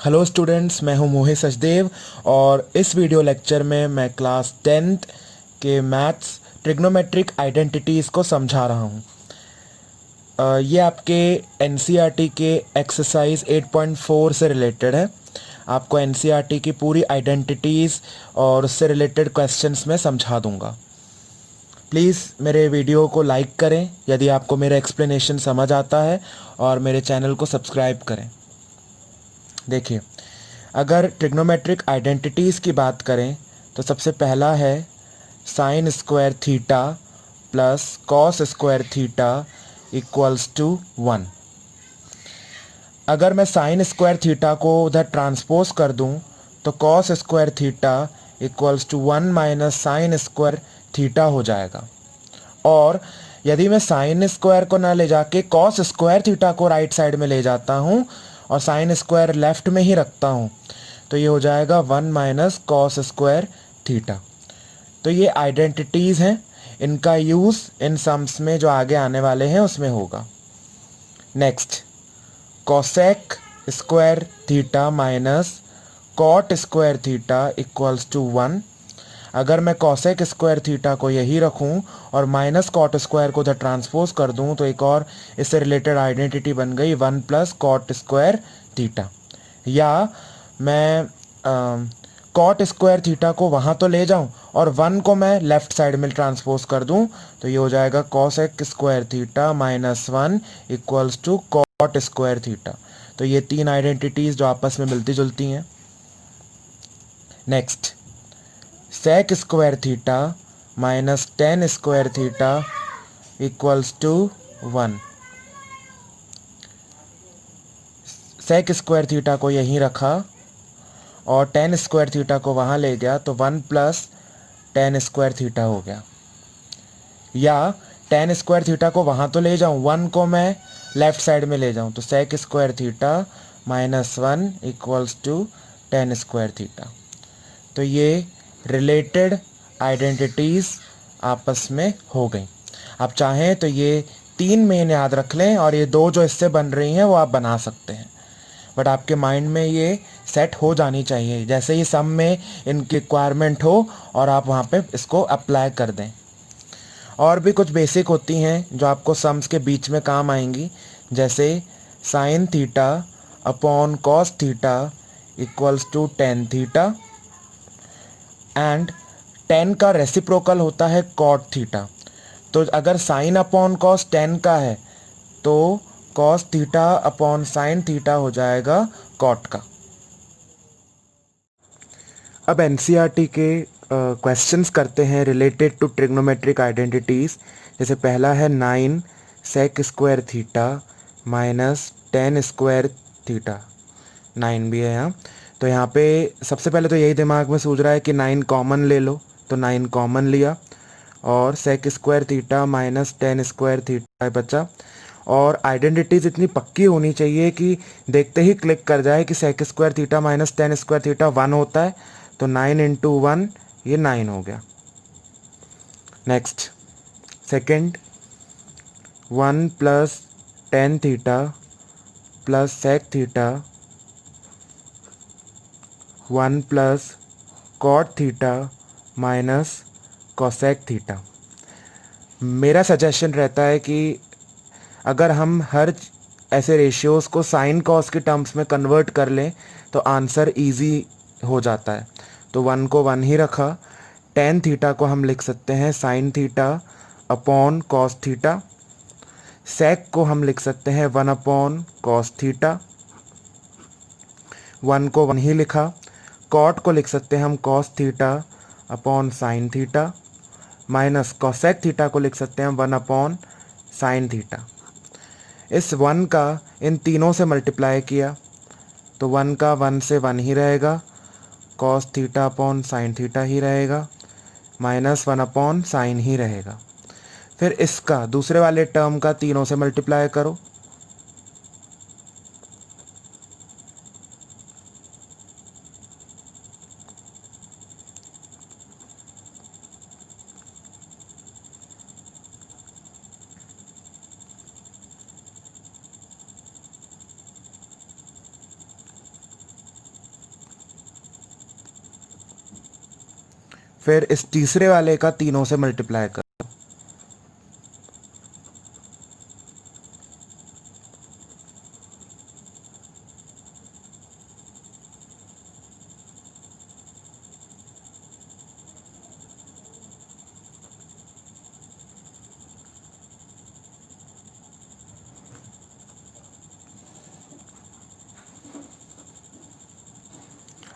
Hello students, मैं हूं मोहित सचदेव और इस वीडियो लेक्चर में मैं क्लास 10th के मैथ्स ट्रिग्नोमेट्रिक आइडेंटिटीज़ को समझा रहा हूं। ये आपके एनसीईआरटी के एक्सरसाइज 8.4 से रिलेटेड है। आपको एनसीईआरटी की पूरी आइडेंटिटीज़ और उससे रिलेटेड क्वेश्चंस में समझा दूंगा। प्लीज़ मेरे वीडियो को लाइक करें यदि आपको मेरा एक्सप्लेनेशन समझ आता है और मेरे चैनल को सब्सक्राइब करें। देखिए, अगर ट्रिग्नोमेट्रिक आइडेंटिटीज़ की बात करें तो सबसे पहला है sine square theta plus cos square theta equals to 1। अगर मैं साइन स्क्वायर थीटा को उधर ट्रांसपोज कर दूं तो cos square theta equals to 1 minus sine square theta हो जाएगा। और यदि मैं साइन स्क्वायर को ना ले जाके कॉस स्क्वायर थीटा को राइट साइड में ले जाता हूँ और साइन स्क्वायर लेफ्ट में ही रखता हूँ तो ये हो जाएगा 1 माइनस कॉस स्क्वायर थीटा। तो ये आइडेंटिटीज़ हैं, इनका यूज़ इन सम्स में जो आगे आने वाले हैं उसमें होगा। Next, cosec square theta minus cot square theta equals to 1। अगर मैं कॉसेक स्क्वायर थीटा को यही रखूं और माइनस कॉट स्क्वायर को उधर ट्रांसपोज कर दूं तो एक और इससे रिलेटेड आइडेंटिटी बन गई 1 प्लस कॉट स्क्वायर थीटा। या मैं कॉट स्क्वायर थीटा को वहाँ तो ले जाऊँ और 1 को मैं लेफ्ट साइड में ट्रांसपोज कर दूँ तो ये हो जाएगा cosec square theta minus 1 equals to cot square theta. तो ये तीन आइडेंटिटीज़ जो आपस में मिलती जुलती हैं। Next, sec square theta minus tan square theta equals to 1। Sec square theta को यहीं रखा और टेन स्क्वायर थीटा को वहाँ ले गया तो 1 प्लस टेन स्क्वायर थीटा हो गया। या टेन स्क्वायर थीटा को वहाँ तो ले जाऊँ, 1 को मैं लेफ्ट साइड में ले जाऊँ तो sec square theta minus 1 equals to tan square theta. तो ये रिलेटेड आइडेंटिटीज़ आपस में हो गई। आप चाहें तो ये तीन मेन याद रख लें और ये दो जो इससे बन रही हैं वो आप बना सकते हैं, बट आपके माइंड में ये सेट हो जानी चाहिए जैसे ही सम में इनकी रिक्वायरमेंट हो और आप वहाँ पे इसको अप्लाई कर दें। और भी कुछ बेसिक होती हैं जो आपको सम्स के बीच में काम आएंगी, जैसे sine theta upon cos theta equals to tan theta and tan का रेसिप्रोकल होता है कॉट थीटा। तो अगर साइन अपॉन कॉस टेन का है तो cos theta upon sine theta हो जाएगा कॉट का। अब एनसीईआरटी के क्वेश्चंस करते हैं रिलेटेड टू ट्रिग्नोमेट्रिक आइडेंटिटीज़। जैसे पहला है 9 sec square theta minus tan square theta. 9 भी है यहाँ। तो यहाँ पे सबसे पहले तो यही दिमाग में सूझ रहा है कि 9 कॉमन ले लो, तो 9 कॉमन लिया और sec square theta minus tan square theta बचा। और आइडेंटिटीज़ इतनी पक्की होनी चाहिए कि देखते ही क्लिक कर जाए कि sec square theta minus tan square theta 1 होता है, तो 9 इंटू 1 ये 9 हो गया। Next, second, 1 plus tan theta plus sec theta 1 plus cot theta minus cosec theta. मेरा सजेशन रहता है कि अगर हम हर ऐसे रेशियोज़ को साइन कॉस के टर्म्स में कन्वर्ट कर लें तो आंसर इजी हो जाता है। तो 1 को 1 ही रखा, टेन थीटा को हम लिख सकते हैं sine theta upon cos theta, sec को हम लिख सकते हैं 1 अपॉन कॉस थीटा, 1 को 1 ही लिखा, कॉट को लिख सकते हैं हम cos theta upon sine theta, minus cosec theta को लिख सकते हैं 1 अपॉन साइन थीटा। इस 1 का इन तीनों से मल्टीप्लाई किया तो 1 का 1 से 1 ही रहेगा, cos theta upon sine theta ही रहेगा, माइनस 1 अपॉन साइन ही रहेगा। फिर इसका दूसरे वाले टर्म का तीनों से मल्टीप्लाई करो, फिर इस तीसरे वाले का तीनों से मल्टीप्लाई कर।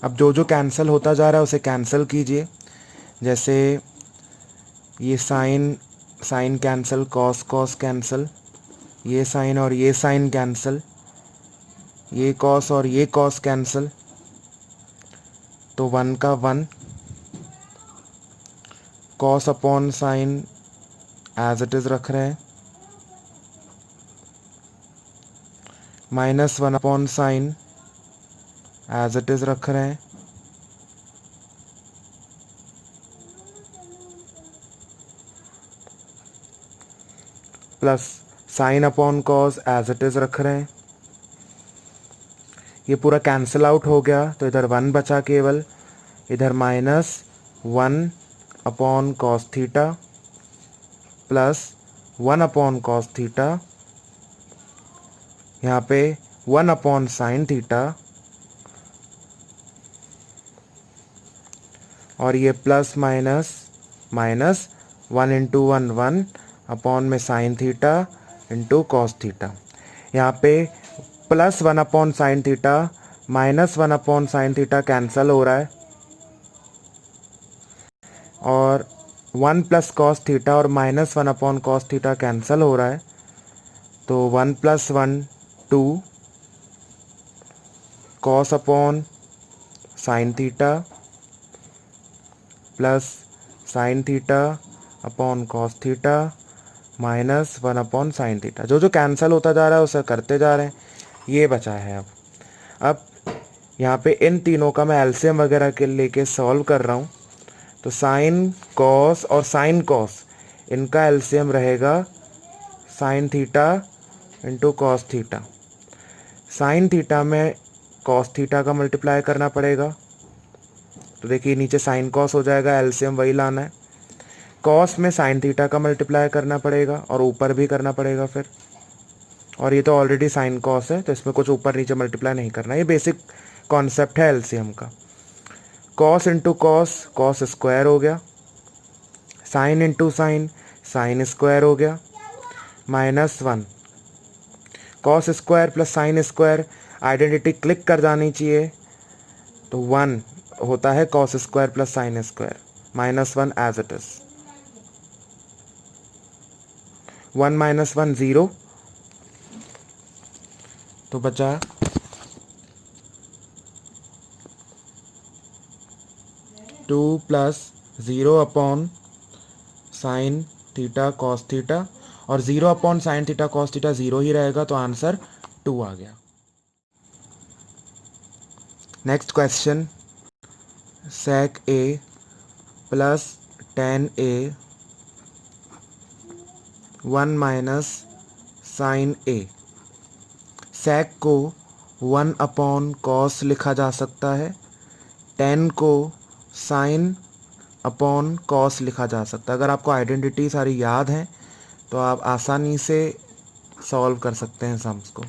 अब जो जो कैंसिल होता जा रहा है उसे कैंसिल कीजिए। जैसे ये sine sine cancel, cos cos cancel, ये साइन और ये साइन कैंसिल, ये कॉस और ये कॉस कैंसिल, तो 1 का 1, cos upon sine as it is रख रहे हैं, -1 upon sine as it is रख रहे हैं, plus sine upon cos as it is रख रहे हैं। ये पूरा कैंसिल आउट हो गया तो इधर 1 बचा केवल, इधर -1 upon cos theta plus 1 upon cos theta, यहाँ पे 1 अपॉन साइन थीटा, और ये plus minus minus 1 into 1 1 upon में sine theta into cos theta. यहाँ पे +1 upon sine theta -1 upon sine theta cancel हो रहा है, और 1 प्लस कॉस थीटा और -1 अपॉन कॉस थीटा कैंसिल हो रहा है, तो 1 + 1 2 cos upon sine theta plus sign theta upon cos theta -1 upon sine theta. जो जो कैंसिल होता जा रहा है उसे करते जा रहे हैं। ये बचा है। अब यहाँ पे इन तीनों का मैं एलसीएम वगैरह के लेके सॉल्व कर रहा हूँ। तो साइन कॉस और साइन कॉस, इनका एलसीएम रहेगा sign theta into cos theta. Sine theta में कॉस थीटा का मल्टीप्लाई करना पड़ेगा, तो देखिए नीचे साइन कॉस हो जाएगा, एलसीएम वही लाना है। कॉस में साइन थीटा का मल्टीप्लाई करना पड़ेगा और ऊपर भी करना पड़ेगा फिर, और ये तो ऑलरेडी साइन कॉस है तो इसमें कुछ ऊपर नीचे मल्टीप्लाई नहीं करना। ये बेसिक कॉन्सेप्ट है एलसीएम का। Cos into cos, cos square हो गया, sine into sine, sine square हो गया, -1 cos square plus sine square, identity click कर जानी चाहिए, तो 1 होता है cos square plus sine square, -1 as it is, 1 - 1 0, तो बचा 2 + 0 upon sine theta cos theta, और 0 upon sine theta cos theta 0 ही रहेगा, तो आंसर 2 आ गया। Next question, sec a plus tan a 1 minus sine a। sec को 1 अपॉन कॉस लिखा जा सकता है, tan को साइन अपॉन कॉस लिखा जा सकता है। अगर आपको आइडेंटिटी सारी याद हैं तो आप आसानी से सॉल्व कर सकते हैं सम्स को।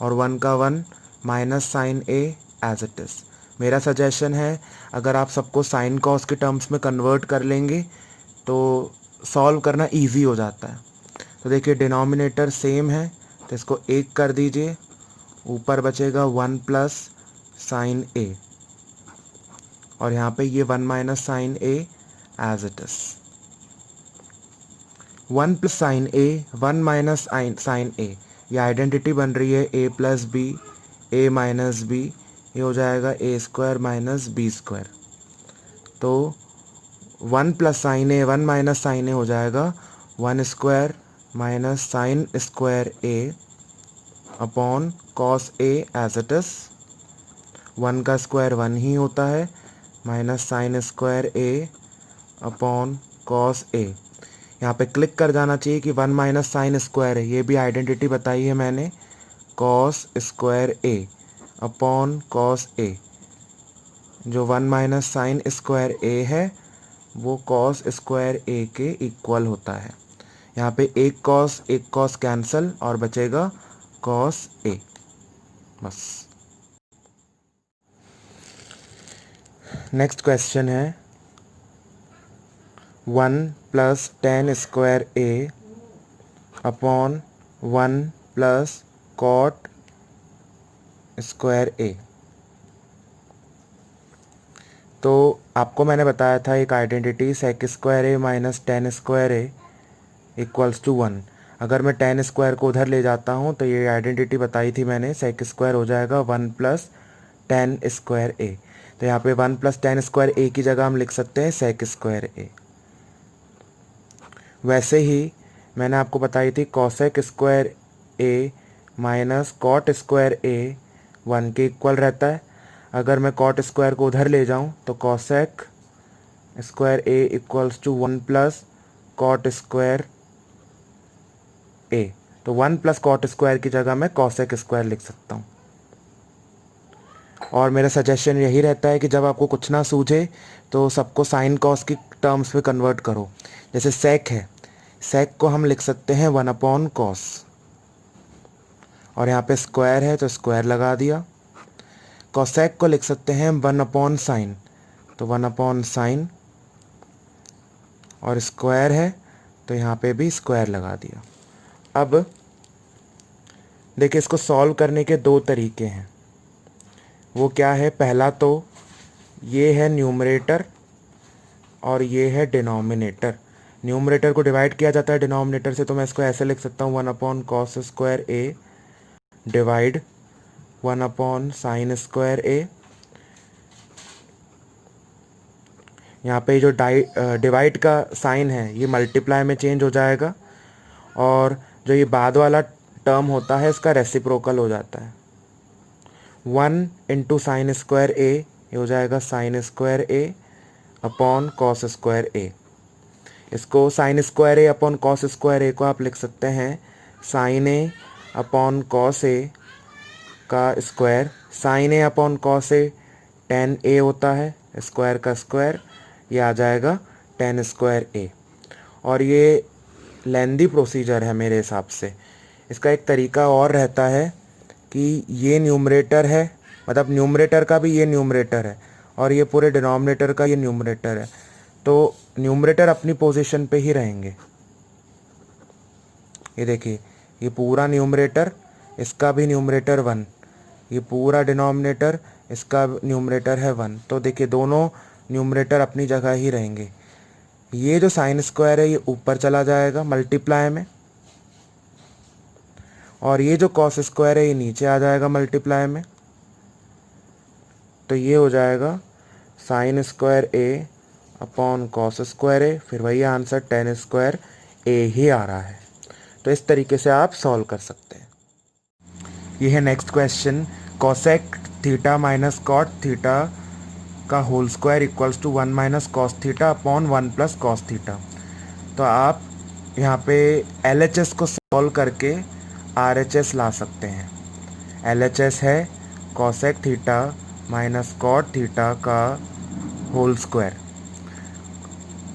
और 1 का 1 minus sine a as it is. मेरा सजेशन है अगर आप सबको साइन कॉस के टर्म्स में कन्वर्ट कर लेंगे तो सॉल्व करना इजी हो जाता है। तो देखिए डिनोमिनेटर सेम है तो इसको 1 कर दीजिए, ऊपर बचेगा 1 प्लस साइन a, और यहाँ पे ये 1 minus sine a as it is. 1 plus sine a 1 minus sine a, ये आइडेंटिटी बन रही है a plus B a minus B, ये हो जाएगा a² माइनस b²। तो 1 plus sine a 1 minus sine a हो जाएगा 1² minus sine square a upon cos a as it is. 1 का स्क्वायर 1 ही होता है, minus sine square a upon cos a। यहाँ पे क्लिक कर जाना चाहिए कि 1 माइनस साइन स्क्वायर है, ये भी आइडेंटिटी बताई है मैंने, cos square a upon cos a। जो 1 माइनस साइन स्क्वायर a है वो कॉस स्क्वायर ए के इक्वल होता है। यहाँ पे एक कॉस कैंसिल और बचेगा कॉस ए, बस। नेक्स्ट क्वेश्चन है 1 plus tan square A upon 1 plus cot square A. तो आपको मैंने बताया था एक identity sec square A minus tan square A equals to 1। अगर मैं टेन स्क्वायर को उधर ले जाता हूँ तो ये आइडेंटिटी बताई थी मैंने, सेक स्क्वायर हो जाएगा 1 प्लस टेन स्क्वायर ए। तो यहाँ पे 1 प्लस टेन स्क्वायर ए की जगह हम लिख सकते हैं सेक स्क्वायर ए। वैसे ही मैंने आपको बताई थी cosec square A minus cot square ए 1 के इक्वल रहता है। अगर मैं कॉट स्क्वायर को उधर ले जाऊं तो cosec square A equals to 1 plus cot square A. तो 1 प्लस कॉट स्क्वायर की जगह मैं कॉसेक स्क्वायर लिख सकता हूं। और मेरा सजेशन यही रहता है कि जब आपको कुछ ना सूझे तो सबको साइन कॉस की टर्म्स में कन्वर्ट करो। जैसे सेक है, सेक को हम लिख सकते हैं 1 अपॉन कॉस, और यहाँ पे स्क्वायर है तो स्क्वायर लगा दिया। कॉसेक को लिख सकते हैं 1 अपॉन साइन, तो 1 अपॉन साइन, और स्क्वायर है तो यहाँ पे भी स्क्वायर लगा दिया। अब देखिए, इसको सॉल्व करने के दो तरीके हैं। वो क्या है, पहला तो ये है न्यूमरेटर और ये है डिनोमिनेटर। न्यूमरेटर को डिवाइड किया जाता है डिनोमिनेटर से, तो मैं इसको ऐसे लिख सकता हूँ 1 अपॉन कॉस स्क्वायर ए डिवाइड 1 अपॉन साइन स्क्वायर ए। यहाँ पे जो डिवाइड का साइन है ये मल्टीप्लाई में चेंज हो जाएगा, और जो ये बाद वाला टर्म होता है इसका रेसिप्रोकल हो जाता है। 1 इंटू साइन स्क्वायर ए, ये हो जाएगा sine square A upon cos square ए। इसको sine square A upon cos square ए को आप लिख सकते हैं साइन ए अपॉन कॉस ए का square. Sign A upon cos A ten ए होता है, स्क्वायर का स्क्वायर, ये आ जाएगा टेन स्क्वायर ए। और ये लेंदी प्रोसीजर है मेरे हिसाब से। इसका एक तरीका और रहता है कि ये न्यूमरेटर है, मतलब न्यूमरेटर का भी ये न्यूमरेटर है और ये पूरे डिनोमिनेटर का ये न्यूमरेटर है, तो न्यूमरेटर अपनी पोजीशन पे ही रहेंगे। ये देखिए, ये पूरा न्यूमरेटर, इसका भी न्यूमरेटर 1, ये पूरा डिनोमिनेटर, इसका न्यूमरेटर है 1। तो देखिए दोनों न्यूमरेटर अपनी जगह ही रहेंगे। ये जो साइन स्क्वायर है ये ऊपर चला जाएगा मल्टीप्लाई में, और ये जो कॉस स्क्वायर है ये नीचे आ जाएगा मल्टीप्लाई में। तो ये हो जाएगा sine square A upon cos square ए, फिर वही आंसर टेन स्क्वायर ए ही आ रहा है। तो इस तरीके से आप सॉल्व कर सकते हैं। ये है next question, cosec theta minus cot theta का whole square equals to 1 minus cos theta upon 1 plus cos theta. तो आप यहाँ पे LHS को सॉल्व करके RHS ला सकते हैं। LHS है cosec theta minus cot theta का होल स्क्वायर।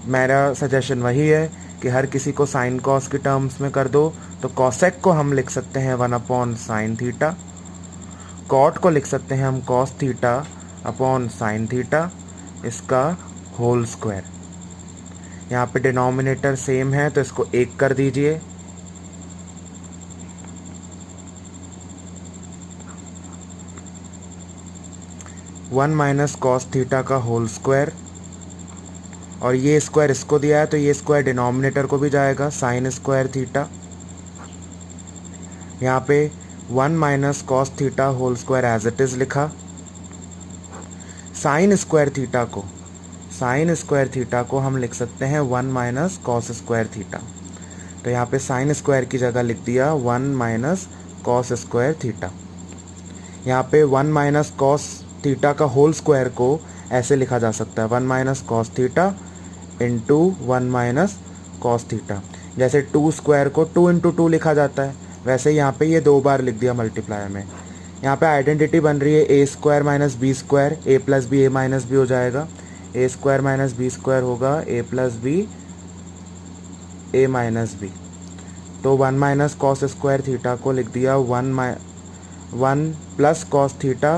मेरा सजेशन वही है कि हर किसी को साइन कॉस की टर्म्स में कर दो। तो कॉसेक को हम लिख सकते हैं 1 अपॉन साइन थीटा, कॉट को लिख सकते हैं हम cos theta upon sine theta, इसका होल स्क्वायर। यहाँ पे डिनोमिनेटर सेम है तो इसको 1 कर दीजिए। वन माइनस कॉस थीटा का होल स्क्वायर, और ये स्क्वायर इसको दिया है तो ये स्क्वायर डिनोमिनेटर को भी जाएगा, साइन स्क्वायर थीटा। यहाँ पे 1 minus cos theta whole square as it is लिखा। साइन स्क्वायर थीटा को हम लिख सकते हैं 1 माइनस कॉस स्क्वायर थीटा। तो यहाँ पे साइन स्क्वायर की जगह लिख दिया 1 माइनस कॉस स्क्वायर थीटा। यहाँ पे 1 माइनस कॉस थीटा का होल स्क्वायर को ऐसे लिखा जा सकता है 1 minus cos theta into 1 minus cos theta. जैसे 2 स्क्वायर को 2 इंटू 2 लिखा जाता है, वैसे यहाँ पे ये 2 बार लिख दिया मल्टीप्लाई में। यहाँ पे आइडेंटिटी बन रही है ए स्क्वायर माइनस बी स्क्वायर, ए प्लस बी ए माइनस बी हो जाएगा, ए स्क्वायर माइनस बी स्क्वायर होगा ए प्लस बी ए माइनस बी। तो 1 माइनस कॉस स्क्वायर थीटा को लिख दिया 1 plus cos theta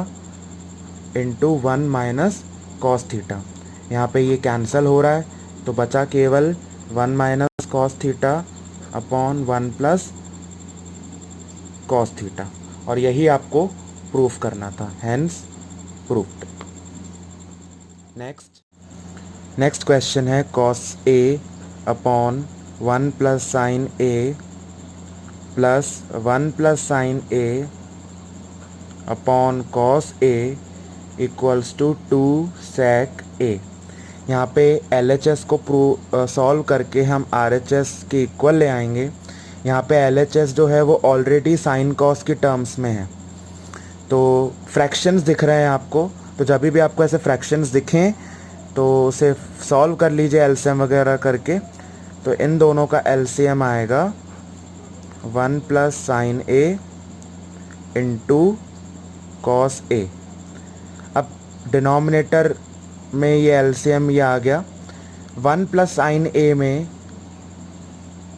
into 1 minus cos theta. यहाँ पे ये कैंसिल हो रहा है तो बचा केवल 1 minus cos theta upon 1 plus cos theta, और यही आपको प्रूफ करना था, हेंस प्रूफ्ड। नेक्स्ट क्वेश्चन है cos A upon 1 plus sine A plus 1 plus sine A upon cos A equals to 2 sec A. यहाँ पे LHS को सॉल्व करके हम RHS के इक्वल ले आएंगे। यहाँ पे LHS जो है वो ऑलरेडी साइन कॉस की टर्म्स में है, तो फ्रैक्शंस दिख रहे हैं आपको, तो जब भी आपको ऐसे फ्रैक्शंस दिखें तो उसे सॉल्व कर लीजिए एलसीएम वगैरह करके। तो इन दोनों का एलसीएम आएगा 1 plus sine A into cos A. अब डिनोमिनेटर में ये एलसीएम ये आ गया, 1 प्लस साइन ए में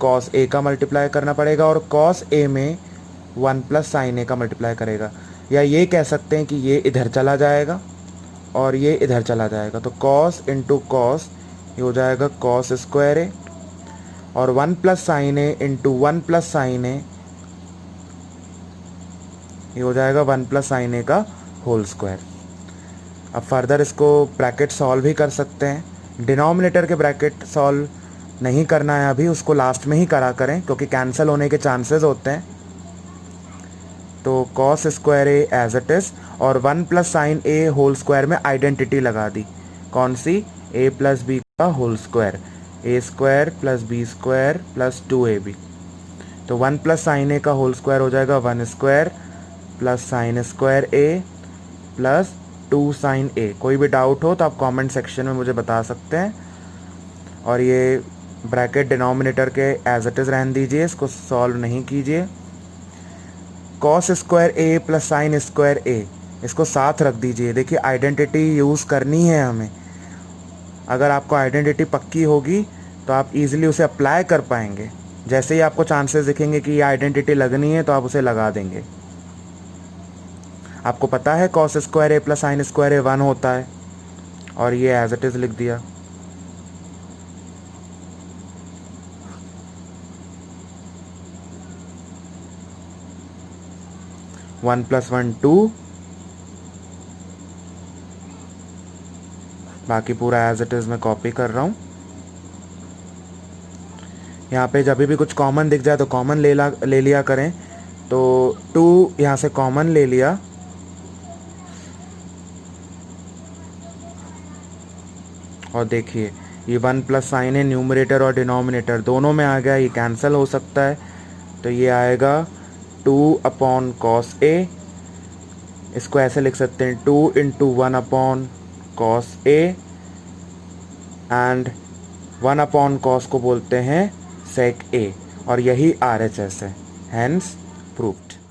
कॉस ए का मल्टीप्लाई करना पड़ेगा और कॉस ए में 1 प्लस साइन ए का मल्टीप्लाई करेगा, या ये कह सकते हैं कि ये इधर चला जाएगा और ये इधर चला जाएगा। तो कॉस इंटू कॉस ये हो जाएगा कॉस स्क्वायर ए, और 1 प्लस साइन ए इंटू 1 प्लस साइन ए ये हो जाएगा 1 प्लस साइन ए का होल स्क्वायर। अब फर्दर इसको ब्रैकेट सॉल्व भी कर सकते हैं। डिनोमिनेटर के ब्रैकेट सॉल्व नहीं करना है अभी, उसको लास्ट में ही करा करें क्योंकि कैंसिल होने के चांसेस होते हैं। तो cos square A as it is, और 1 plus sine A whole square में आइडेंटिटी लगा दी, कौन सी, ए प्लस बी का whole square, A square plus B square plus 2ab। तो 1 प्लस साइन ए का होल स्क्वायर हो जाएगा 1 स्क्वायर प्लस साइन स्क्वायर ए प्लस 2 साइन ए। कोई भी डाउट हो तो आप कमेंट सेक्शन में मुझे बता सकते हैं। और ये ब्रैकेट डिनोमिनेटर के एज इट इज़ रहने दीजिए, इसको सॉल्व नहीं कीजिए। कॉस स्क्वायर ए प्लस साइन स्क्वायर ए, इसको साथ रख दीजिए। देखिए आइडेंटिटी यूज़ करनी है हमें, अगर आपको आइडेंटिटी पक्की होगी तो आप इजीली उसे अप्लाई कर पाएंगे। जैसे ही आपको चांसेस दिखेंगे कि ये आइडेंटिटी लगनी है तो आप उसे लगा देंगे। आपको पता है कॉस स्क्वायर ए प्लस साइन स्क्वायर ए 1 होता है, और ये एज इट इज़ लिख दिया। वन प्लस 1 2, बाकी पूरा एज इट इज़ मैं कॉपी कर रहा हूँ। यहाँ पे जब भी कुछ कॉमन दिख जाए तो कॉमन ले लिया करें। तो 2 यहाँ से कॉमन ले लिया, और देखिए ये 1 प्लस साइन है, न्यूमरेटर और डिनोमिनेटर दोनों में आ गया, ये कैंसिल हो सकता है। तो ये आएगा 2 अपॉन कॉस ए, इसको ऐसे लिख सकते हैं 2 into 1 upon cos A, and 1 upon cos को बोलते हैं सेक ए, और यही RHS है, हेंस प्रूव्ड।